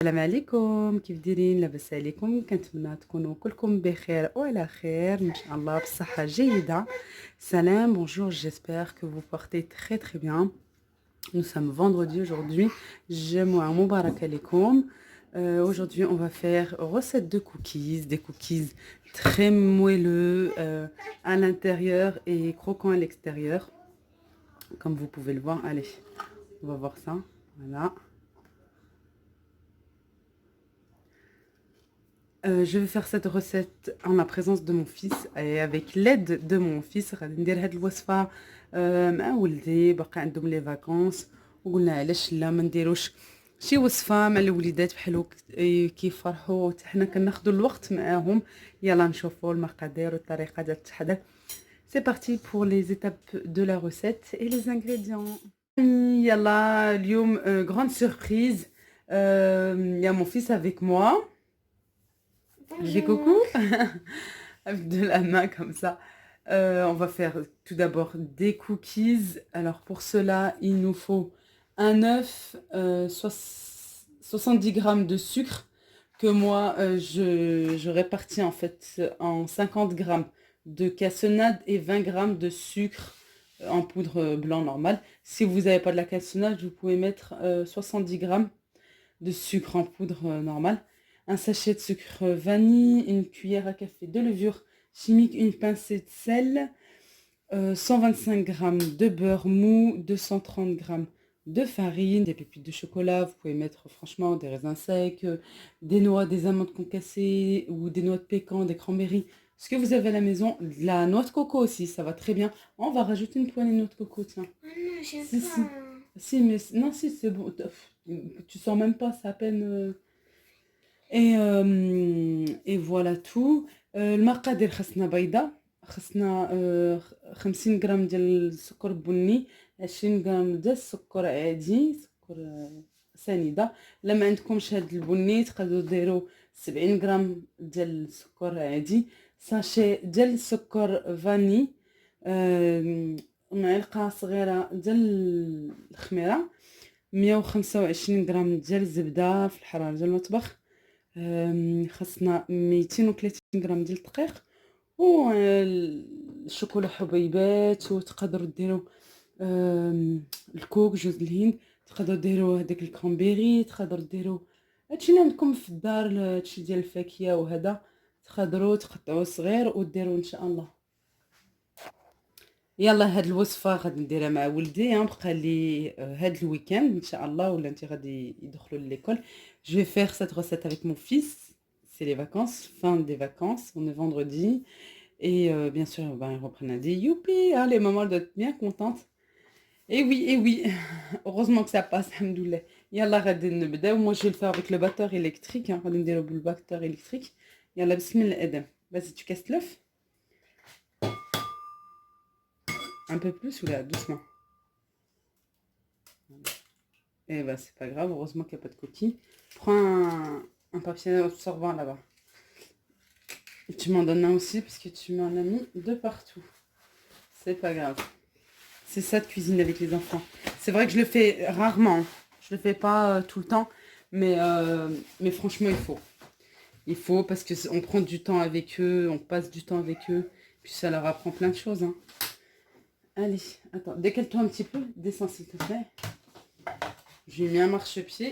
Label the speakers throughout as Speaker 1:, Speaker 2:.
Speaker 1: السلام عليكم، كيف دايرين؟ لاباس عليكم؟ كنتمنى تكونوا كلكم بخير وعلى خير ان شاء الله بصحه جيده. Salam, bonjour, j'espère que vous portez très très bien. Nous sommes vendredi aujourd'hui. Jumu'ah Mubarak alaikum. Aujourd'hui, on va faire recette de cookies, des cookies très moelleux à l'intérieur et croquants à l'extérieur. Comme vous pouvez le voir, allez, on va voir ça. Voilà. Je vais faire cette recette en la présence de mon fils et avec l'aide de mon fils. غادي ندير هاد الوصفة مع ولدي، باقي عندهم لي فاكونس وقلنا علاش لا ما نديروش شي وصفة مع الوليدات بحال كيفرحوا حتى حنا كناخدوا الوقت معاهم. يلا نشوفوا المقادير والطريقة ديال التحضير. C'est parti pour les étapes de la recette et les ingrédients. يلا اليوم grande surprise. Il y a mon fils avec moi. Je dis coucou avec de la main comme ça. On va faire tout d'abord des cookies. Alors pour cela, il nous faut un œuf, 70 grammes de sucre que moi je répartis en fait en 50 grammes de cassonade et 20 grammes de sucre en poudre blanc normal. Si vous n'avez pas de la cassonade, vous pouvez mettre 70 grammes de sucre en poudre normale. Un sachet de sucre vanille, une cuillère à café de levure chimique, une pincée de sel, 125 g de beurre mou, 230 g de farine, des pépites de chocolat, vous pouvez mettre franchement des raisins secs, des noix, des amandes concassées ou des noix de pécan, des cranberries, ce que vous avez à la maison, de la noix de coco aussi, ça va très bien. On va rajouter une poignée de noix de coco, tiens.
Speaker 2: Ah non, j'aime
Speaker 1: Si,
Speaker 2: pas.
Speaker 1: si, mais non, si, c'est bon. Tu sens même pas, c'est à peine. Et voilà tout. المقادير خاصنا بيضة، خاصنا 50 غرام ديال السكر بني، 20 غرام ديال السكر عادي، سكر سنيدة. الا ما عندكمش هاد البني تقدروا ديروا 70 غرام ديال السكر عادي، ساشي ديال السكر فاني، معلقة صغيرة ديال الخميرة، 125 غرام ديال الزبدة في الحرارة ديال المطبخ، خاصنا 230 غرام ديال الدقيق، و الشوكولا حبيبات، وتقدروا ديروا الكوك جوز الهند، تقدروا ديروا هذاك الكرامبيري، تقدروا ديروا هادشي اللي عندكم في الدار، هادشي ديال الفاكهه وهذا تقدروا تقطعوه صغير وديروا ان شاء الله. يلا هاد الوصفه غادي نديرها مع ولدي، بقى لي هاد الويكاند ان شاء الله، ولا انت غادي يدخلوا لليكول. Je vais faire cette recette avec mon fils. C'est les vacances, fin des vacances, on est vendredi. Et bien sûr, ils reprennent lundi. Youpi, hein, les mamans doivent être bien contentes. Et oui, heureusement que ça passe, alhamdoulilah. Yallah, غادي نبداو. Moi, je vais le faire avec le batteur électrique. غادي نديرو بالباتور électrique. Yallah, bismillah Adam. Vas-y, tu casses l'œuf. Un peu plus ou là, doucement. Et bah, c'est pas grave, heureusement qu'il n'y a pas de coquille. Prends un papier absorbant là-bas. Et tu m'en donnes un aussi parce que tu m'en as mis de partout. C'est pas grave. C'est ça de cuisiner avec les enfants. C'est vrai que je le fais rarement. Je le fais pas tout le temps. Mais franchement, il faut. Il faut parce qu'on prend du temps avec eux, on passe du temps avec eux. Puis ça leur apprend plein de choses. Hein. Allez, attends, décale-toi un petit peu. Descends s'il te plaît. J'ai mis un marchepied.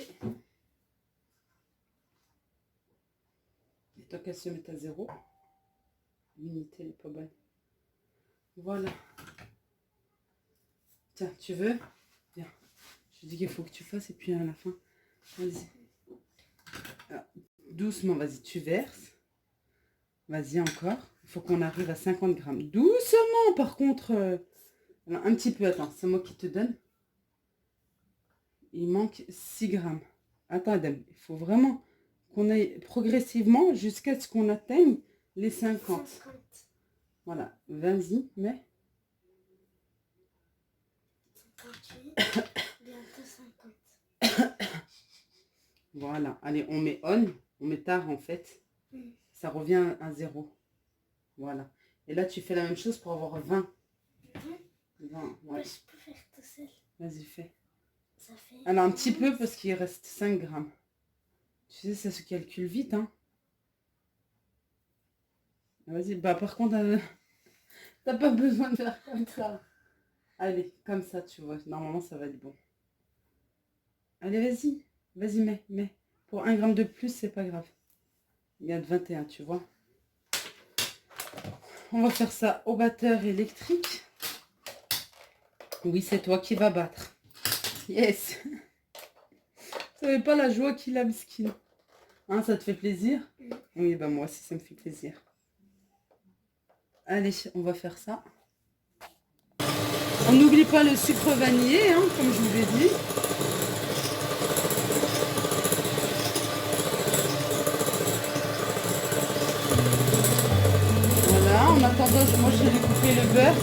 Speaker 1: Et toi qu'elle se mette à zéro. L'unité, elle est pas bonne. Voilà. Tiens, tu veux? Viens. Je dis qu'il faut que tu fasses et puis à la fin. Vas-y. Ah, doucement, vas-y, tu verses. Vas-y encore. Il faut qu'on arrive à 50 grammes. Doucement, par contre. Un petit peu, attends, c'est moi qui te donne. Il manque 6 grammes. Attends, Adam, il faut vraiment qu'on aille progressivement jusqu'à ce qu'on atteigne les 50. Voilà, vas-y, mets.
Speaker 2: 58, bientôt 50.
Speaker 1: Voilà, allez, on met tard en fait. Ça revient à 0. Voilà. Et là, tu fais la même chose pour avoir 20. 20, ouais.
Speaker 2: Je peux faire tout seul.
Speaker 1: Vas-y, fais.
Speaker 2: Ça fait
Speaker 1: Alors, un petit peu parce qu'il reste 5 grammes. Tu sais, ça se calcule vite, hein. Vas-y, bah par contre, t'as pas besoin de faire comme ça. Allez, comme ça, tu vois. Normalement, ça va être bon. Allez, vas-y. Vas-y, mets. Pour 1 gramme de plus, c'est pas grave. Il y a de 21, tu vois. On va faire ça au batteur électrique. Oui, c'est toi qui vas battre. Yes. Vous savez pas la joie qu'il a, Miskin. Hein, ça te fait plaisir? Oui, bah moi aussi, ça me fait plaisir. Allez, on va faire ça. On n'oublie pas le sucre vanillé, hein, comme je vous l'ai dit. Voilà, en attendant, moi je vais couper le beurre.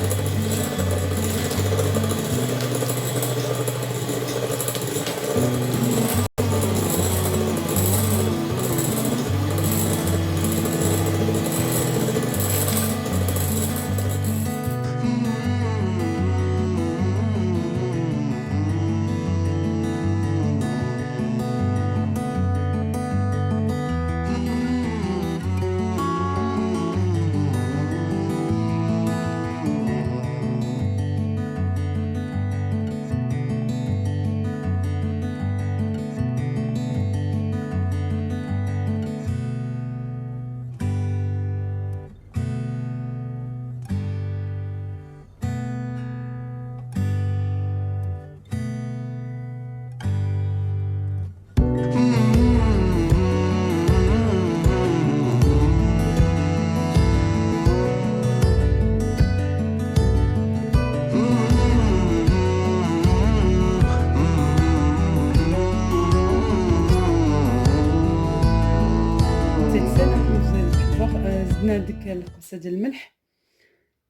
Speaker 1: زدنا ديك القصه ديال الملح.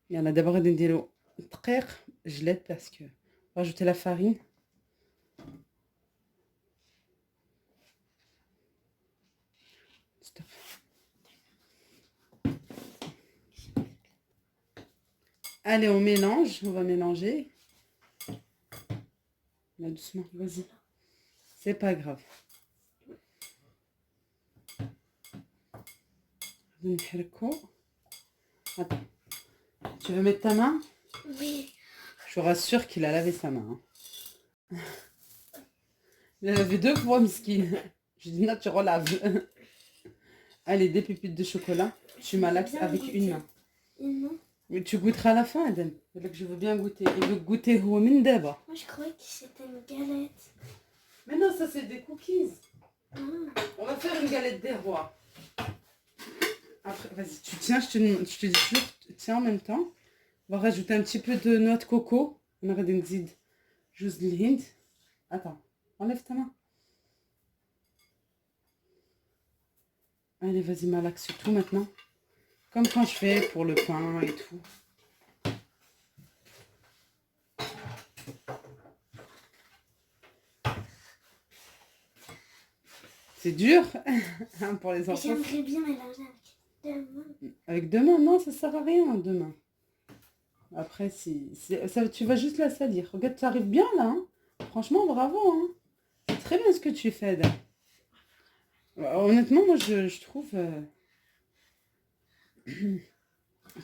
Speaker 1: يلا دابا غادي نديرو الدقيق جلاد باسكو راجوتي لا فارين. ستوب. Allez, on mélange, on va mélanger. Là, doucement, vas-y. C'est pas grave. Attends. Tu veux mettre ta main?
Speaker 2: Oui.
Speaker 1: Je vous rassure qu'il a lavé sa main. Hein. Il a lavé 2 fois, miskin. Je dis, non, tu relaves. Allez, des pépites de chocolat. Tu malaxes avec une main.
Speaker 2: Une main.
Speaker 1: Mais tu goûteras à la fin, Eden. Je veux bien goûter. Il veut goûter au min d'abord.
Speaker 2: Moi, je croyais que c'était une galette.
Speaker 1: Mais non, ça, c'est des cookies.
Speaker 2: Ah.
Speaker 1: On va faire une galette des rois. Après, vas-y, tu tiens, je te dis toujours, tiens en même temps. On va rajouter un petit peu de noix de coco. On aurait des zid. Juste l'hind. Attends, enlève ta main. Allez, vas-y, malaxe tout maintenant. Comme quand je fais pour le pain et tout. C'est dur pour les enfants.
Speaker 2: J'aimerais bien mélanger avec 2 mains.
Speaker 1: Avec 2 mains, non, ça sert à rien, 2 mains. Après, ça, tu vas juste la salir. Regarde, tu arrives bien là. Hein. Franchement, bravo. Hein. C'est très bien ce que tu fais, Dan. Honnêtement, moi, je trouve...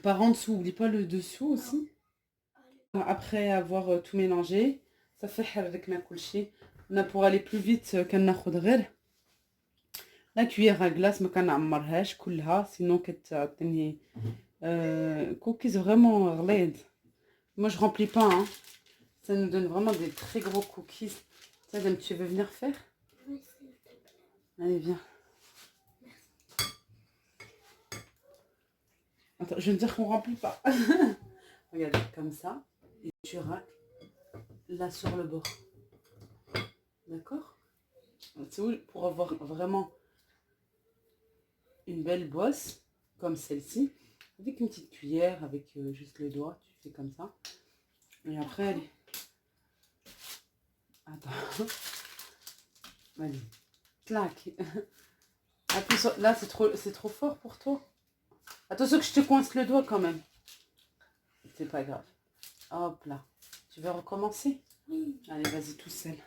Speaker 1: Par en dessous, oublie pas le dessous aussi. Après avoir tout mélangé, ça fait avec ma kulchi. On a pour aller plus vite qu'un ناخد غير la cuillère à glace ما كنعمرهاش كلها sinon كتعطيني cookies vraiment غليظ. Moi je remplis pas hein. Ça nous donne vraiment des très gros cookies. Ça, tu veux venir faire?
Speaker 2: Oui, s'il te plaît.
Speaker 1: Allez, viens. Attends, je vais me dire qu'on remplit pas. Regarde, comme ça. Et tu racles là sur le bord. D'accord? Pour avoir vraiment une belle bosse, comme celle-ci, avec une petite cuillère, avec juste le doigt, tu fais comme ça. Et après, allez. Attends. Allez. Clac. Appuie sur... Là, c'est trop fort pour toi. Attention que je te coince le doigt quand même. C'est pas grave. Hop là. Tu veux recommencer?
Speaker 2: Oui.
Speaker 1: Allez, vas-y tout seul.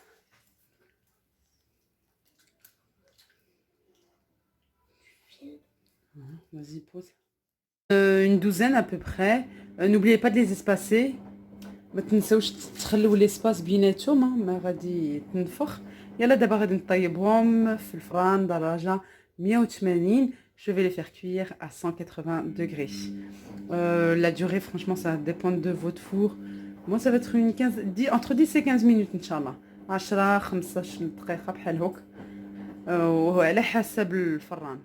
Speaker 2: film.
Speaker 1: Vas-y, pose. Une douzaine à peu près. N'oubliez pas de les espacer. ما تنساوش تخلوا l'espace بيناتهم ما غادي تنفخ. يلا دابا غادي نطيبهم في الفران درجة 180. Je vais les faire cuire à 180 degrés. La durée, franchement, ça dépend de votre four. Moi, ça va être entre 10 et 15 minutes, Inch'Allah. 10 15 دقيقة بحال هوك. وعلى حسب الفران.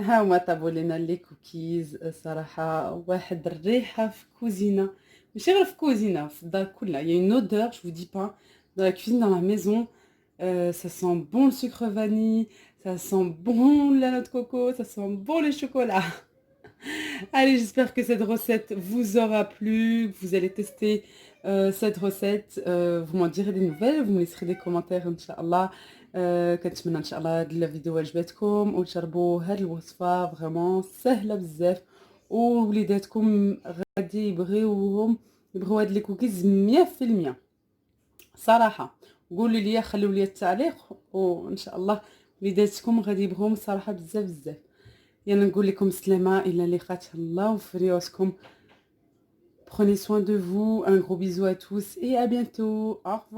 Speaker 1: ها هما طابوا لينا لي كوكيز. صراحة واحد الريحة في كوزينة. ماشي غير في كوزينة، في الدار كلها. Il y a une odeur, je vous dis pas, dans la cuisine, dans la maison. Ça sent bon le sucre vanille, ça sent bon la noix de coco, ça sent bon le chocolat. Allez, j'espère que cette recette vous aura plu, que vous allez tester cette recette. Vous m'en direz des nouvelles, vous me laisserez des commentaires, Inch'Allah. كنتمنى ان شاء الله هاد الفيديو عجبتكم وتجربوا هاد الوصفه فريمون سهله بزاف ووليداتكم غادي يبغيو هاد لي كوكيز 100% صراحه. قولوا لي خليوا لي التعليق وان شاء الله وليداتكم غادي يبغيوهم صراحه بزاف بزاف. يلا نقول لكم السلامه الى اللقاء الله وفي راسكم. Prenez soin de vous, un gros bisou à tous et à bientôt. Au revoir.